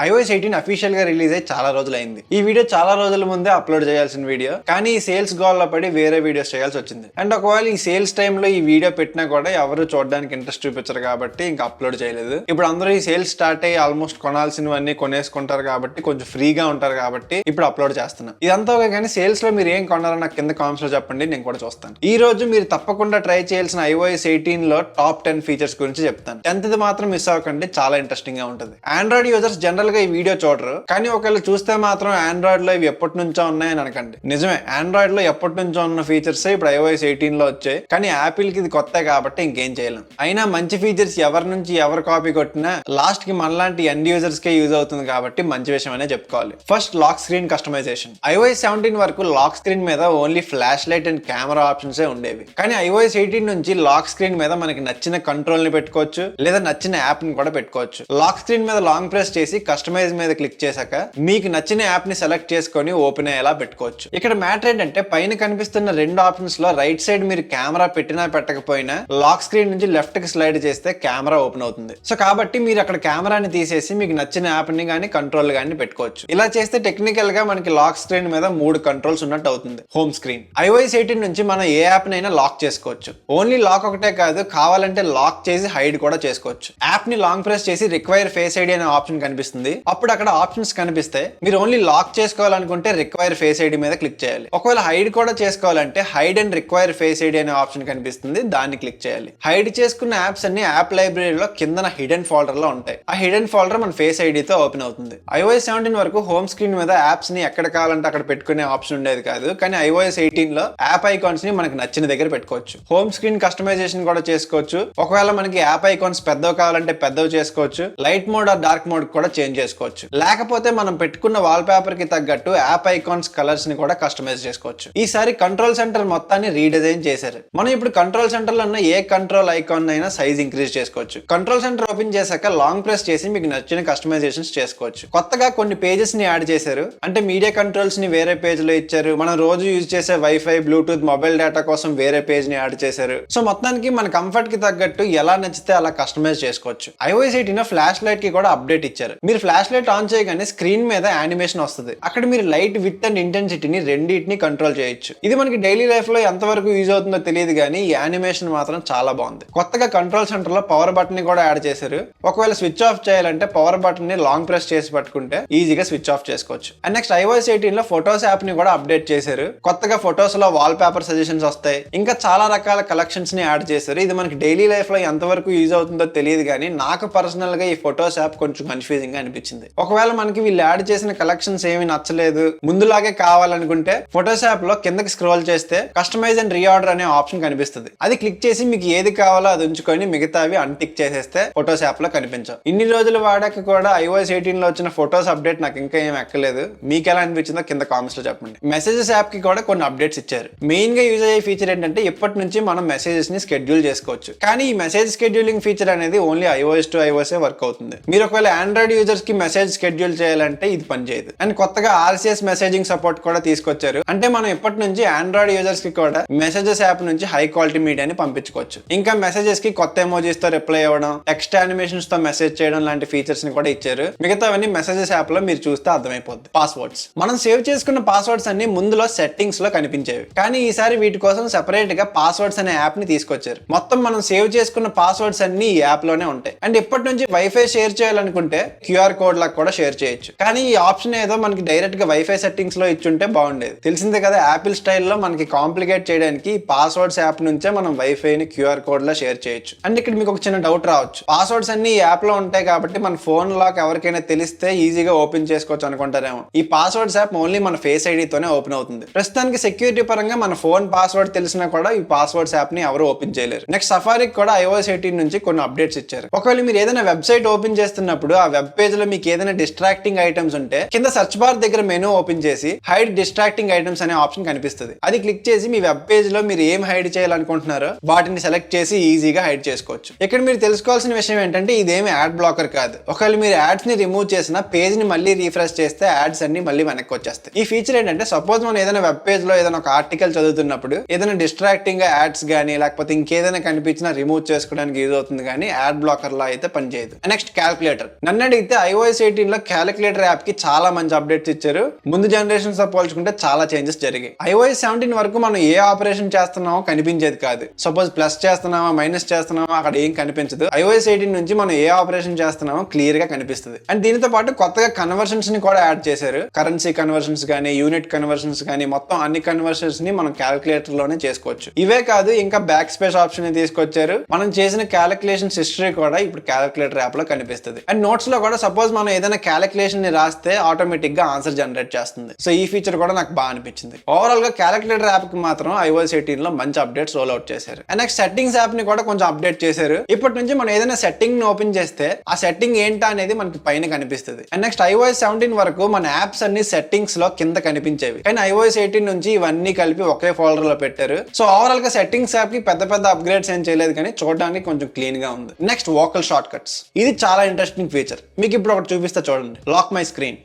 iOS 18 official గా release అయ్యి చాలా రోజులైంది. ఈ వీడియో చాలా రోజుల ముందే అప్లోడ్ చేయాల్సిన వీడియో, కానీ ఈ సేల్స్ గోల్లో పడి వేరే వీడియోస్ చేయాల్సి వచ్చింది. అండ్ ఒకవేళ ఈ సేల్స్ టైంలో ఈ వీడియో పెట్టినా కూడా ఎవరు చూడడానికి ఇంట్రెస్ట్ చూపించరు కాబట్టి ఇంకా అప్లోడ్ చేయలేదు. ఇప్పుడు అందరూ ఈ సేల్స్ స్టార్ట్ అయ్యి ఆల్మోస్ట్ కొనాల్సినవన్నీ కొనేసుకుంటారు కాబట్టి కొంచెం ఫ్రీగా ఉంటారు కాబట్టి ఇప్పుడు అప్లోడ్ చేస్తున్నా. ఇదంతా ఓకే, కానీ సేల్స్ లో మీరు ఏం కొన్నారో నాకు కింద కామెంట్స్ లో చెప్పండి, నేను కూడా చూస్తాను. ఈ రోజు మీరు తప్పకుండా ట్రై చేయాల్సిన iOS 18 లో టాప్ 10 ఫీచర్స్ గురించి చెప్తాను. 10th మాత్రం మిస్ అవ్వకండి, చాలా ఇంట్రెస్టింగ్ గా ఉంటుంది. ఆండ్రాయిడ్ యూజర్స్ జనరల్ గా ఈ వీడియో చూడరు, కానీ ఒకవేళ చూస్తే మాత్రం ఆండ్రాయిడ్ లో ఇవి ఎప్పటి నుంచో ఉన్నాయని అనకండి. నిజమే, ఆండ్రాయిడ్ లో ఎప్పటి నుంచో ఉన్న ఫీచర్స్ ఇప్పుడు iOS 18 లో వచ్చాయి, కానీ యాపిల్ కి ఇది కొత్త కాబట్టి ఇంకేం చేయలేం. అయినా మంచి ఫీచర్స్ ఎవరి నుంచి ఎవరు కాపీ కొట్టినా లాస్ట్ కి మనలాంటి ఎండ్ యూజర్స్ కే యూజ్ అవుతుంది కాబట్టి మంచి విషయం అనే చెప్పుకోవాలి. First, lock screen customization. iOS 17 వరకు లాక్ స్క్రీన్ మీద only flashlight and camera options ఉండేవి, కానీ iOS 18 నుంచి లాక్ స్క్రీన్ మీద మనకి నచ్చిన కంట్రోల్ ని పెట్టుకోవచ్చు, లేదా నచ్చిన యాప్ ని కూడా పెట్టుకోవచ్చు. లాక్ స్క్రీన్ మీద లాంగ్ ప్రెస్ చేసి కస్టమైజ్ మీద క్లిక్ చేశాక మీకు నచ్చిన యాప్ ని సెలెక్ట్ చేసుకొని ఓపెన్ అయ్యేలా పెట్టుకోవచ్చు. ఇక్కడ మ్యాటర్ ఏంటంటే పైన కనిపిస్తున్న రెండు ఆప్షన్స్ లో రైట్ సైడ్ మీరు కెమెరా పెట్టినా పెట్టకపోయినా లాక్ స్క్రీన్ నుంచి లెఫ్ట్ కి స్లైడ్ చేస్తే కెమెరా ఓపెన్ అవుతుంది. సో కాబట్టి మీరు అక్కడ కెమెరాని తీసేసి మీకు నచ్చిన యాప్ ని గానీ కంట్రోల్ గానీ పెట్టుకోవచ్చు. ఇలా చేస్తే టెక్నికల్ గా మనకి లాక్ స్క్రీన్ మీద 3 కంట్రోల్స్ ఉన్నట్టు అవుతుంది. Home screen. iOS 18 నుంచి మనం ఏ యాప్ నైనా లాక్ చేసుకోవచ్చు. ఓన్లీ లాక్ ఒకటే కాదు, కావాలంటే లాక్ చేసి హైడ్ కూడా చేసుకోవచ్చు. యాప్ ని లాంగ్ ప్రెస్ చేసి రిక్వైర్ ఫేస్ ఐడి అనే ఆప్షన్ కనిపిస్తుంది. అప్పుడు అక్కడ ఆప్షన్స్ కనిపిస్తే మీరు ఓన్లీ లాక్ చేసుకోవాలనుకుంటే రిక్వైర్ ఫేస్ ఐడి మీద క్లిక్ చేయాలి. ఒకవేళ హైడ్ కూడా చేసుకోవాలంటే hide and require face ID అనే ఆప్షన్ కనిపిస్తుంది, దాన్ని క్లిక్ చేయాలి. హైడ్ చేసుకున్న యాప్స్ అన్ని యాప్ లైబ్రరీలో కిందన హిడెన్ ఫోల్డర్ లో ఉంటాయి. ఆ హిడెన్ ఫోల్డర్ మన ఫేస్ ఐడితో ఓపెన్ అవుతుంది. iOS 17 వరకు హోమ్ స్క్రీన్ మీద యాప్స్ ని ఎక్కడ కావాలంటే అక్కడ పెట్టుకునే ఆప్షన్ ఉండేది కాదు, కానీ iOS 18 లో యాప్ ఐకాన్స్ ని మనకి నచ్చిన దగ్గర పెట్టుకోవచ్చు. హోమ్ స్క్రీన్ కస్టమైజేషన్ కూడా చేసుకోవచ్చు. ఒకవేళ మనకి యాప్ ఐకాన్స్ పెద్దవి కావాలంటే పెద్దవి చేసుకోవచ్చు. Light mode or dark mode కూడా చేంజ్ చేసుకోవచ్చు. లేకపోతే మనం పెట్టుకున్న వాల్ పేపర్ కి తగ్గట్టు యాప్ ఐకాన్స్ కలర్స్ ని కూడా కస్టమైజ్ చేసుకోవచ్చు. ఈసారి కంట్రోల్ సెంటర్ మొత్తాన్ని రీడిజైన్ చేశారు. మనం ఇప్పుడు కంట్రోల్ సెంటర్ లో ఉన్న ఏ కంట్రోల్ ఐకాన్ అయినా సైజ్ ఇంక్రీజ్ చేసుకోవచ్చు. కంట్రోల్ సెంటర్ ఓపెన్ చేశాక లాంగ్ ప్రెస్ చేసి మీకు నచ్చిన కస్టమైజేషన్స్ చేసుకోవచ్చు. కొత్తగా కొన్ని పేజెస్ ని యాడ్ చేశారు, అంటే మీడియా కంట్రోల్స్ ని వేరే పేజ్ లో ఇచ్చారు. మనం రోజు యూజ్ చేసే వైఫై, బ్లూటూత్, మొబైల్ డేటా కోసం వేరే పేజ్ ని యాడ్ చేశారు. సో మొత్తానికి మన కంఫర్ట్ కి తగ్గట్టు ఎలా నచ్చితే అలా కస్టమైజ్ చేసుకోవచ్చు. iOS 18 ఫ్లాష్ లైట్ కి కూడా అప్డేట్ ఇచ్చారు. మీరు ఫ్లాష్ లైట్ ఆన్ చేయగానే స్క్రీన్ మీద యానిమేషన్ వస్తుంది. అక్కడ మీరు లైట్ విత్ అండ్ ఇంటెన్సిటీని రెండింటిని కంట్రోల్ చేయొచ్చు. ఇది మనకి డైలీ లైఫ్ లో ఎంతవరకు యూజ్ అవుతుందో తెలియదు, కానీ ఈ యానిమేషన్ మాత్రం చాలా బాగుంది. కొత్తగా కంట్రోల్ సెంటర్ లో పవర్ బటన్ ని కూడా యాడ్ చేశారు. ఒకవేళ స్విచ్ ఆఫ్ చేయాలంటే పవర్ బటన్ ని లాంగ్ ప్రెస్ చేసి పట్టుకుంటే ఈజీగా స్విచ్ ఆఫ్ చేసుకోవచ్చు. అండ్ నెక్స్ట్, iOS 18 లో ఫోటోస్ యాప్ ని కూడా అప్డేట్ చేశారు. కొత్తగా ఫోటోస్ లో వాల్ పేపర్ సజెషన్స్ వస్తాయి. ఇంకా చాలా రకాల కలెక్షన్స్ ని యాడ్ చేశారు. ఇది మనకి డైలీ లైఫ్ లో ఎంతవరకు యూజ్ అవుతుందో తెలియదు, కానీ నాకు పర్సనల్ గా ఈ ఫోటోస్ యాప్ కొంచెం కన్ఫ్యూజింగ్ గా అనిపించింది. ఒకవేళ మనకి వీళ్ళు యాడ్ చేసిన కలెక్షన్స్ ఏమి నచ్చలేదు, ముందులాగే కావాలనుకుంటే ఫోటోస్ యాప్ లో కిందకి స్క్రోల్ చేస్తే కస్టమైజ్ అండ్ రీఆర్డర్ అనే ఆప్షన్ కనిపిస్తుంది. అది క్లిక్ చేసి మీకు ఏది కావాలో అది ఉంచుకొని మిగతావి అన్టిక్ చేసేస్తే ఫోటోస్ యాప్ లో కనిపించవు. ఇన్ని రోజులు వాడాక కూడా iOS 18 లో వచ్చిన ఫోటోస్ అప్డేట్ నాకు ఇంకా ఏం ఎక్కలేదు. మీకు ఎలా అనిపించిందో కింద కామెంట్స్ లో చెప్పండి. మెసేజెస్ యాప్ కి కూడా కొన్ని అప్డేట్స్ ఇచ్చారు. మెయిన్ గా యూజ్ అయ్యే ఫీచర్ ఏంటంటే ఇప్పటి నుంచి మనం మెసేజెస్ ని షెడ్యూల్ చేసుకోవచ్చు. కానీ ఈ మెసేజ్ షెడ్యూలింగ్ ఫీచర్ అనేది only iOS to iOS work అవుతుంది. మీరు ఒకవేళ ఆండ్రాయిడ్ యూజర్స్ కి మెసేజ్ షెడ్యూల్ చేయాలంటే ఇది పనిచేయదు. అండ్ కొత్తగా RCS మెసేజింగ్ సపోర్ట్ కూడా తీసుకొచ్చారు. అంటే మనం ఇప్పటి నుంచి ఆండ్రాయిడ్ యూజర్స్ కి కూడా మెసేజెస్ యాప్ నుంచి హై క్వాలిటీ మీడియాని పంపించుకోవచ్చు. ఇంకా మెసేజెస్ కి కొత్త ఎమోజీస్ తో రిప్లై ఇవ్వడం, టెక్స్ట్ యానిమేషన్స్ తో మెసేజ్ చేయడం లాంటి ఫీచర్స్ ని కూడా ఇచ్చారు. మిగతావన్నీ మెసేజెస్ యాప్ లో మీరు చూస్తే అర్థమైపోద్ది. పాస్వర్డ్స్. మనం సేవ్ చేసుకున్న పాస్వర్డ్స్ అన్ని ముందులో సెట్టింగ్స్ లో కనిపించేవి, కానీ ఈసారి వీటి కోసం సెపరేట్ గా పాస్వర్డ్స్ అనే యాప్ ని తీసుకొచ్చారు. మొత్తం మనం సేవ్ చేసుకున్న పాస్వర్డ్స్ అన్ని ఈ యాప్ లోనే ఉంటాయి. అండ్ ఇప్పటి నుంచి వైఫై షేర్ చేయాలనుకుంటే QR కోడ్ లాగా కూడా షేర్ చేయొచ్చు. కానీ ఈ ఆప్షన్ ఏదో మనకి డైరెక్ట్ గా వైఫై సెట్టింగ్స్ లో ఇచ్చుంటే బాగుండేది. తెలిసిందే కదా, యాపిల్ స్టైల్లో మనకి కాంప్లికేట్ చేయడానికి పాస్వర్డ్స్ యాప్ నుంచే మనం వైఫై ని QR కోడ్ లో షేర్ చేయొచ్చు. అండ్ ఇక్కడ మీకు ఒక చిన్న డౌట్ రావచ్చు, పాస్వర్డ్స్ అన్ని ఈ యాప్ లో ఉంటాయి కాబట్టి మన ఫోన్ లాక్ ఎవరికైనా తెలిస్తే ఈజీగా ఓపెన్ చేసుకోవచ్చు అనుకుంటారేమో. ఈ పాస్వర్డ్స్ యాప్ ఓన్లీ మన ఫేస్ ఐడితోనే ఓపెన్ అవుతుంది. ప్రస్తుతానికి సెక్యూరిటీ పరంగా మన ఫోన్ పాస్వర్డ్ తెలిసినా కూడా ఈ పాస్వర్డ్స్ యాప్ ని ఎవరు ఓపెన్ చేయలేరు. నెక్స్ట్, సఫారీకి కూడా iOS 18 నుంచి కొన్ని అప్డేట్స్ ఇచ్చారు. ఒకవేళ మీరు ఏదైనా వెబ్సైట్ ఓపెన్ చేస్తున్నప్పుడు ఆ వెబ్ పేజ్ లో మీకు ఏదైనా డిస్ట్రాక్టింగ్ ఐటమ్స్ ఉంటే కింద సర్చ్ బార్ దగ్గర మెనూ ఓపెన్ చేసి హైడ్ డిస్ట్రాక్టింగ్ ఐటమ్స్ అనే ఆప్షన్ కనిపిస్తుంది. అది క్లిక్ చేసి మీ వెబ్ పేజ్ లో మీరు ఏం హైడ్ చేయాలనుకుంటున్నారో వాటిని సెలెక్ట్ చేసి ఈజీగా హైడ్ చేసుకోవచ్చు. ఇక్కడ మీరు తెలుసుకోవాల్సిన విషయం ఏంటంటే ఇదేమి యాడ్ బ్లాకర్ కాదు. ఒకవేళ మీరు యాడ్స్ ని రిమూవ్ చేసిన పేజ్ ని మళ్ళీ రీఫ్రెష్ చేస్తే యాడ్స్ అన్ని మళ్ళీ వెనక్కి వచ్చేస్తాయి. ఈ ఫీచర్ ఏంటంటే సపోజ్ మనం ఏదైనా వెబ్ పేజ్ లో ఏదైనా ఒక ఆర్టికల్ చదువుతున్నప్పుడు ఏదైనా డిస్ట్రాక్టింగ్ యాడ్స్ గానీ లేకపోతే ఇంకేదైనా కనిపించినా రిమూవ్ చేసుకోవడానికి యూజ్ అవుతుంది, కానీ యాడ్ బ్లాకర్ లా అయితే పనిచేయదు. Next, calculator. నన్ను అడిగితే iOS 18 లో క్యాలిక్యులేటర్ యాప్ కి చాలా మంచి అప్డేట్స్ ఇచ్చారు. ముందు జనరేషన్స్ తో పోల్చుకుంటే చాలా చేంజెస్ జరిగాయి. iOS 17 వరకు మనం ఏ ఆపరేషన్ చేస్తున్నామో కనిపించేది కాదు. సపోజ్ ప్లస్ చేస్తున్నామా మైనస్ చేస్తున్నామా అక్కడ ఏం కనిపించదు. iOS 18 నుంచి మనం ఏ ఆపరేషన్ చేస్తున్నామో క్లియర్ గా కనిపిస్తుంది. అండ్ దీనితో పాటు కొత్తగా కన్వర్షన్స్ ని కూడా యాడ్ చేశారు. కరెన్సీ కన్వర్షన్స్ గానీ యూనిట్ కన్వర్షన్స్ గానీ మొత్తం అన్ని కన్వర్షన్స్ ని మనం క్యాలిక్యులేటర్ లోనే చేసుకోవచ్చు. ఇవే కాదు ఇంకా బ్యాక్ స్పేస్ ఆప్షన్ ని తీసుకొచ్చారు. మనం చేసిన క్యాలిక్యులేషన్స్ హిస్టరీ కూడా ఇప్పుడు క్యాలిక్యులేటర్ యాప్ లో కనిపిస్తుంది. అండ్ నోట్స్ లో కూడా సపోజ్ మనం ఏదైనా క్యాలిక్యులేషన్ ని రాస్తే ఆటోమేటిక్ గా ఆన్సర్ జనరేట్ చేస్తుంది. సో ఈ ఫీచర్ కూడా నాకు బాగా అనిపించింది. ఓవరాల్ గా క్యాలిక్యులేటర్ యాప్ కి మాత్రం iOS 18 లో మంచి అప్డేట్స్ రోల్ అవుట్ చేశారు. అండ్ నెక్స్ట్ సెట్టింగ్స్ యాప్ ని కూడా కొంచెం అప్డేట్ చేశారు. ఇప్పటి నుంచి మనం ఏదైనా సెట్టింగ్ ని ఓపెన్ చేస్తే ఆ సెట్టింగ్ ఏంటా అనేది మనకి పైన కనిపిస్తుంది. అండ్ నెక్స్ట్ iOS 17 వరకు మన యాప్స్ అన్ని సెట్టింగ్స్ లో కింద కనిపించేవి. కానీ iOS 18 నుంచి ఇవన్నీ కలిపి ఒకే ఫోల్డర్ లో పెట్టారు. సో ఓవరాల్ గా సెట్టింగ్స్ యాప్ కి పెద్ద పెద్ద అప్గ్రేడ్స్ ఏం చేయలేదు, కానీ చూడడానికి కొంచెం క్లీన్ గా ఉంది. Next vocal shortcuts. ఇది చాలా ఇంట్రెస్టింగ్ ఫీచర్. మీకు ఇప్పుడు ఒకటి చూపిస్తా చూడండి. Lock my screen,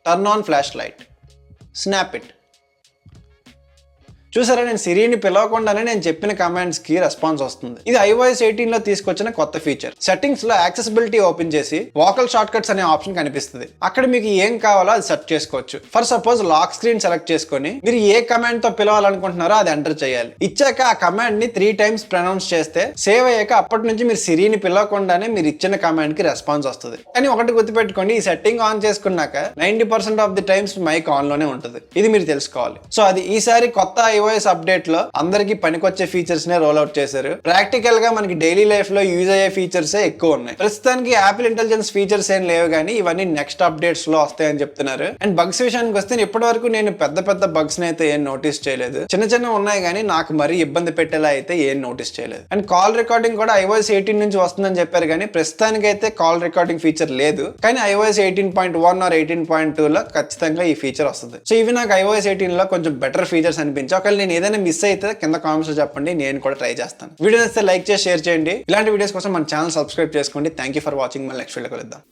turn on flashlight, snap it. చూసారా, నేను సిరిని పిలవకుండానే నేను చెప్పిన కమాండ్స్ కి రెస్పాన్స్ వస్తుంది. ఇది iOS 18 లో తీసుకొచ్చిన కొత్త ఫీచర్. సెట్టింగ్స్ లో యాక్సెసిబిలిటీ ఓపెన్ చేసి వోకల్ షార్ట్ కట్స్ అనే ఆప్షన్ కనిపిస్తుంది. అక్కడ మీకు ఏం కావాలో అది సెట్ చేసుకోవచ్చు. For suppose lock screen select చేసుకొని మీరు ఏ కమాండ్ తో పిలవాలనుకుంటున్నారో అది ఎంటర్ చేయాలి. ఇచ్చాక ఆ కమాండ్ ని 3 times ప్రొనౌన్స్ చేస్తే సేవ్ అయ్యాక అప్పటి నుంచి మీరు సిరిని పిలవకుండానే మీరు ఇచ్చిన కమాండ్ కి రెస్పాన్స్ వస్తుంది. కానీ ఒకటి గుర్తుపెట్టుకోండి, ఈ సెట్టింగ్ ఆన్ చేసుకున్నాక 90% of the times mic on లోనే ఉంటుంది. ఇది మీరు తెలుసుకోవాలి. సో అది ఈసారి కొత్త iOS అప్డేట్ లో అందరికి పనికొచ్చే ఫీచర్స్ నే రోల్ అవుట్ చేశారు. ప్రాక్టికల్ గా మనకి డైలీ లైఫ్ లో యూజ్ అయ్యే ఫీచర్స్ ఎక్కువ ఉన్నాయి. ప్రస్తుతానికి యాపిల్ ఇంటెలిజెన్స్ ఫీచర్స్ ఏం లేవు, కానీ ఇవన్నీ నెక్స్ట్ అప్డేట్స్ లో వస్తాయని చెప్తున్నారు. అండ్ బగ్స్ విషయానికి వస్తే ఇప్పటి వరకు నేను పెద్ద పెద్ద బగ్స్ అయితే ఏం నోటీస్ చేయలేదు. చిన్న చిన్న ఉన్నాయి, కానీ నాకు మరీ ఇబ్బంది పెట్టేలా అయితే ఏం నోటీస్ చేయలేదు. అండ్ కాల్ రికార్డింగ్ కూడా iOS 18 నుంచి వస్తుందని చెప్పారు, కానీ ప్రస్తుతానికి అయితే కాల్ రికార్డింగ్ ఫీచర్ లేదు. కానీ iOS 18.1 or 18.2 లో ఖచ్చితంగా ఈ ఫీచర్ వస్తుంది. సో ఇవి నాకు iOS 18 లో కొంచెం బెటర్ ఫీచర్స్ అనిపించాయి. ఒకవేళ నేను ఏదైనా మిస్ అయితే కింద కామెంట్స్ లో చెప్పండి, నేను కూడా ట్రై చేస్తాను. వీడియో నచ్చితే లైక్ చేసి షేర్ చేయండి. ఇలాంటి వీడియోస్ కోసం మన ఛానల్ సబ్స్క్రైబ్ చేసుకోండి. Thank you for watching. మళ్ళీ నెక్స్ట్ వీడియో కలుద్దాం.